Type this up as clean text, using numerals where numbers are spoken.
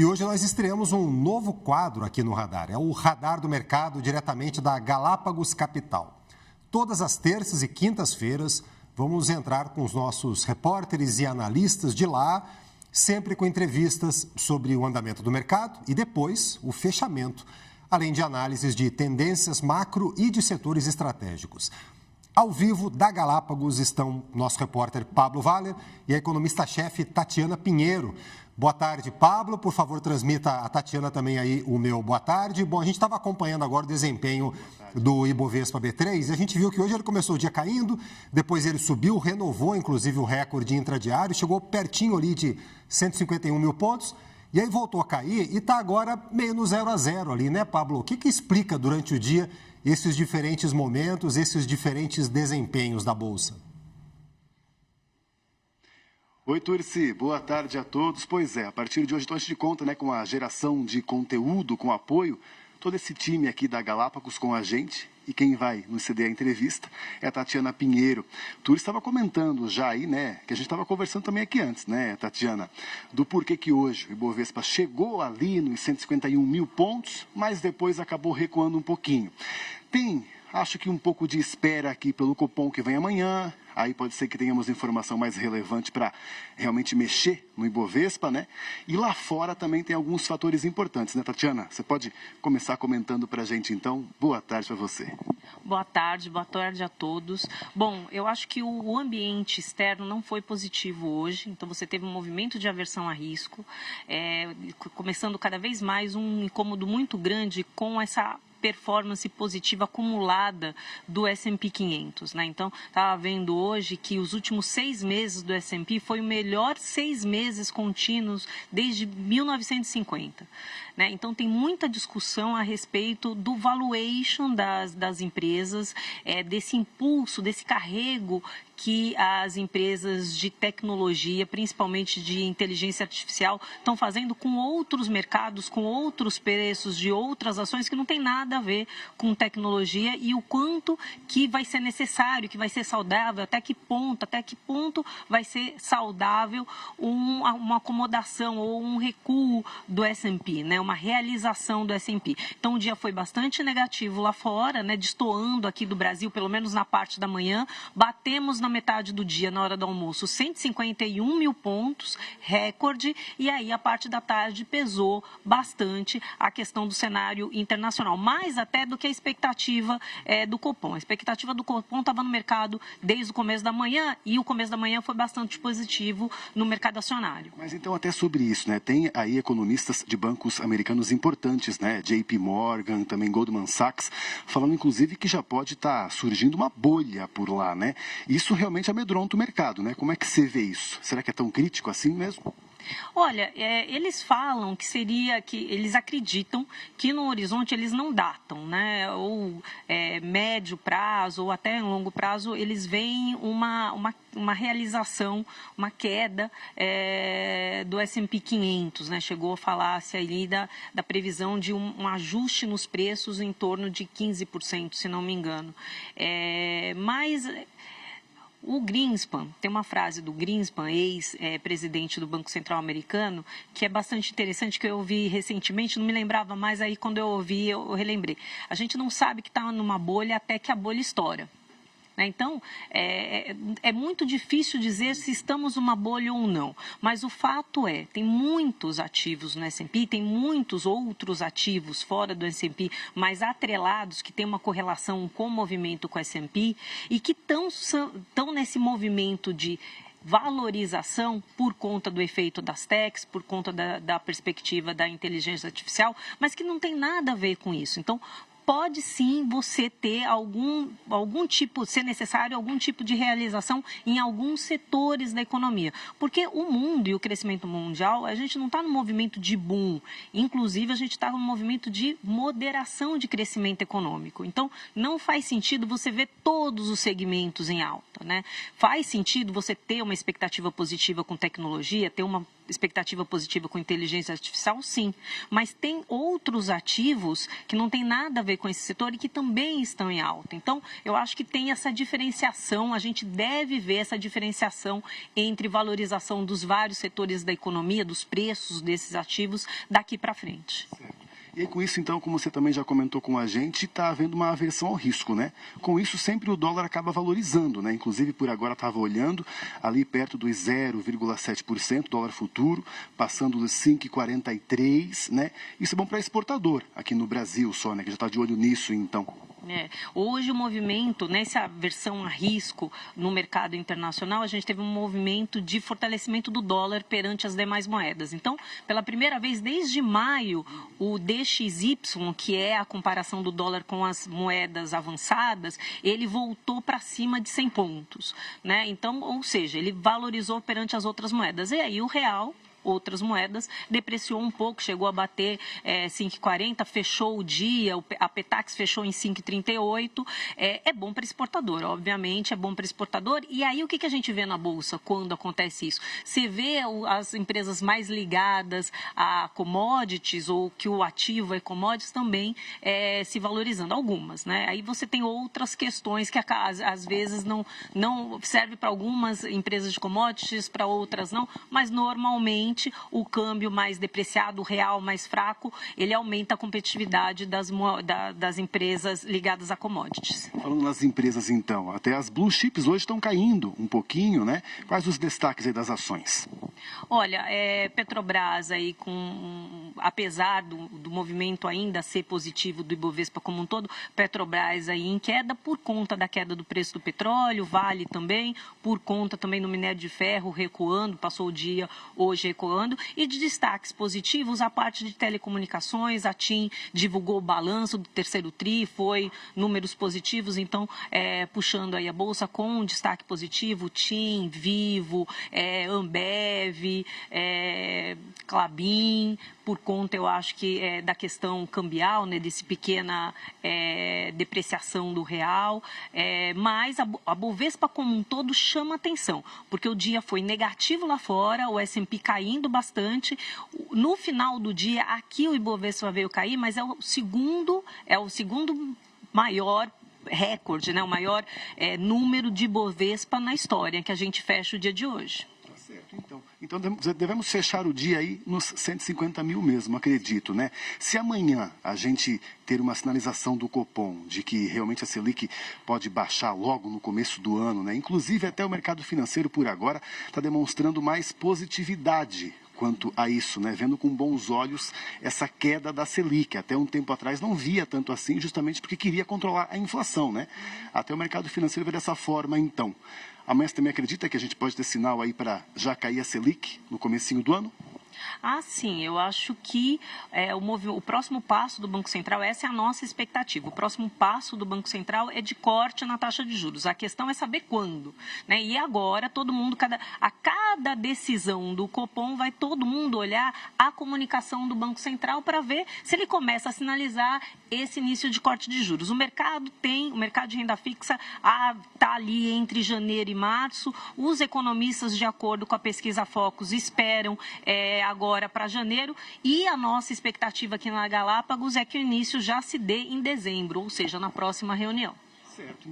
E hoje nós estreamos um novo quadro aqui no Radar. É o Radar do Mercado, diretamente da Galápagos Capital. Todas as terças e quintas-feiras, vamos entrar com os nossos repórteres e analistas de lá, sempre com entrevistas sobre o andamento do mercado e depois o fechamento, além de análises de tendências macro e de setores estratégicos. Ao vivo da Galápagos estão nosso repórter Pablo Valler e a economista-chefe Tatiana Pinheiro. Boa tarde, Pablo. Por favor, transmita a Tatiana também aí o meu boa tarde. Bom, a gente estava acompanhando agora o desempenho do Ibovespa B3 e a gente viu que hoje ele começou o dia caindo, depois ele subiu, renovou inclusive o recorde intradiário, chegou pertinho ali de 151 mil pontos e aí voltou a cair e está agora meio no 0 a 0 ali, né, Pablo? O que explica durante o dia esses diferentes momentos, esses diferentes desempenhos da Bolsa? Oi, Turci. Boa tarde a todos. Pois é, a partir de hoje, então, a gente conta, né, com a geração de conteúdo, com apoio, todo esse time aqui da Galápagos com a gente. E quem vai nos ceder a entrevista é a Tatiana Pinheiro. Turci estava comentando já aí, né, que a gente estava conversando também aqui antes, né, Tatiana, do porquê que hoje o Ibovespa chegou ali nos 151 mil pontos, mas depois acabou recuando um pouquinho. Tem, acho que um pouco de espera aqui pelo Copom que vem amanhã. Aí pode ser que tenhamos informação mais relevante para realmente mexer no Ibovespa, né? E lá fora também tem alguns fatores importantes, né, Tatiana? Você pode começar comentando para a gente, então. Boa tarde para você. Boa tarde a todos. Bom, eu acho que o ambiente externo não foi positivo hoje, então você teve um movimento de aversão a risco, começando cada vez mais um incômodo muito grande com essa performance positiva acumulada do S&P 500, né? Então, estava vendo hoje que os últimos 6 meses do S&P foi o melhor 6 meses contínuos desde 1950. Né? Então, tem muita discussão a respeito do valuation das empresas, desse impulso, desse carrego que as empresas de tecnologia, principalmente de inteligência artificial, estão fazendo com outros mercados, com outros preços de outras ações que não tem nada a ver com tecnologia e o quanto que vai ser necessário, que vai ser saudável, até que ponto vai ser saudável uma acomodação ou um recuo do S&P, né? Uma realização do S&P. Então, o dia foi bastante negativo lá fora, né? Destoando aqui do Brasil, pelo menos na parte da manhã, batemos na metade do dia, na hora do almoço, 151 mil pontos, recorde, e aí a parte da tarde pesou bastante a questão do cenário internacional, mais até do que a expectativa do Copom. A expectativa do Copom estava no mercado desde o começo da manhã, e o começo da manhã foi bastante positivo no mercado acionário. Mas então, até sobre isso, né, tem aí economistas de bancos americanos importantes, né, JP Morgan, também Goldman Sachs, falando inclusive que já pode estar surgindo uma bolha por lá, né? Isso realmente amedronta o mercado, né? Como é que você vê isso? Será que é tão crítico assim mesmo? Olha, eles falam que eles acreditam que no horizonte eles não datam, né? Ou médio prazo ou até em longo prazo eles veem uma realização, uma queda do S&P 500, né? Chegou a falar-se ali da previsão de um ajuste nos preços em torno de 15%, se não me engano. Mas o Greenspan, tem uma frase do Greenspan, ex-presidente do Banco Central americano, que é bastante interessante, que eu ouvi recentemente, não me lembrava mais, aí quando eu ouvi eu relembrei. A gente não sabe que está numa bolha até que a bolha estoura. Então, é muito difícil dizer se estamos numa bolha ou não, mas o fato tem muitos ativos no S&P, tem muitos outros ativos fora do S&P, mas atrelados, que têm uma correlação com o movimento com o S&P e que estão nesse movimento de valorização por conta do efeito das techs, por conta da perspectiva da inteligência artificial, mas que não tem nada a ver com isso. Então, pode sim você ter algum tipo, ser necessário algum tipo de realização em alguns setores da economia. Porque o mundo e o crescimento mundial, a gente não está no movimento de boom, inclusive a gente está no movimento de moderação de crescimento econômico. Então, não faz sentido você ver todos os segmentos em alta, né? Faz sentido você ter uma expectativa positiva com tecnologia, ter uma expectativa positiva com inteligência artificial, sim. Mas tem outros ativos que não tem nada a ver com esse setor e que também estão em alta. Então, eu acho que tem essa diferenciação, a gente deve ver essa diferenciação entre valorização dos vários setores da economia, dos preços desses ativos daqui para frente. Certo. E aí, com isso, então, como você também já comentou com a gente, está havendo uma aversão ao risco, né? Com isso, sempre o dólar acaba valorizando, né? Inclusive, por agora, estava olhando ali perto dos 0,7%, dólar futuro, passando dos 5,43, né? Isso é bom para exportador aqui no Brasil só, né? Que já está de olho nisso, então. Hoje o movimento, nessa aversão a risco no mercado internacional, a gente teve um movimento de fortalecimento do dólar perante as demais moedas. Então, pela primeira vez desde maio, o DXY, que é a comparação do dólar com as moedas avançadas, ele voltou para cima de 100 pontos, né? Então, ou seja, ele valorizou perante as outras moedas. E aí o real, outras moedas, depreciou um pouco, chegou a bater 5,40, fechou o dia, a Petax fechou em 5,38. É bom para exportador, obviamente, é bom para exportador. E aí o que a gente vê na Bolsa quando acontece isso? Você vê as empresas mais ligadas a commodities, ou que o ativo é commodities, também se valorizando, algumas, né? Aí você tem outras questões que às vezes não serve para algumas empresas de commodities, para outras não, mas normalmente o câmbio mais depreciado, o real mais fraco, ele aumenta a competitividade das empresas ligadas a commodities. Falando nas empresas, então, até as blue chips hoje estão caindo um pouquinho, né? Quais os destaques aí das ações? Olha, Petrobras aí, apesar do movimento ainda ser positivo do Ibovespa como um todo, Petrobras aí em queda por conta da queda do preço do petróleo, Vale também, por conta também do minério de ferro recuando, passou o dia hoje recuando. E de destaques positivos, a parte de telecomunicações, a TIM divulgou o balanço do terceiro tri, foi números positivos, então puxando aí a Bolsa com um destaque positivo, TIM, Vivo, Ambev, Klabin, por conta, eu acho que da questão cambial, né, desse pequena depreciação do real, mas a Bovespa como um todo chama atenção, porque o dia foi negativo lá fora, o S&P caindo bastante, no final do dia aqui o Ibovespa veio cair, mas é o segundo maior recorde, né, o maior número de Bovespa na história que a gente fecha o dia de hoje. Então devemos fechar o dia aí nos 150 mil mesmo, acredito, né? Se amanhã a gente ter uma sinalização do Copom de que realmente a Selic pode baixar logo no começo do ano, né? Inclusive até o mercado financeiro por agora está demonstrando mais positividade quanto a isso, né? Vendo com bons olhos essa queda da Selic. Até um tempo atrás não via tanto assim, justamente porque queria controlar a inflação, né? Até o mercado financeiro vê dessa forma, então. Amanhã você também acredita que a gente pode ter sinal aí para já cair a Selic no comecinho do ano? Ah, sim, eu acho que o próximo passo do Banco Central, essa é a nossa expectativa. O próximo passo do Banco Central é de corte na taxa de juros. A questão é saber quando, né? E agora, todo mundo, a cada decisão do Copom, vai todo mundo olhar a comunicação do Banco Central para ver se ele começa a sinalizar esse início de corte de juros. O mercado de renda fixa está ali entre janeiro e março. Os economistas, de acordo com a pesquisa Focus, esperam agora para janeiro, e a nossa expectativa aqui na Galápagos é que o início já se dê em dezembro, ou seja, na próxima reunião. Certo.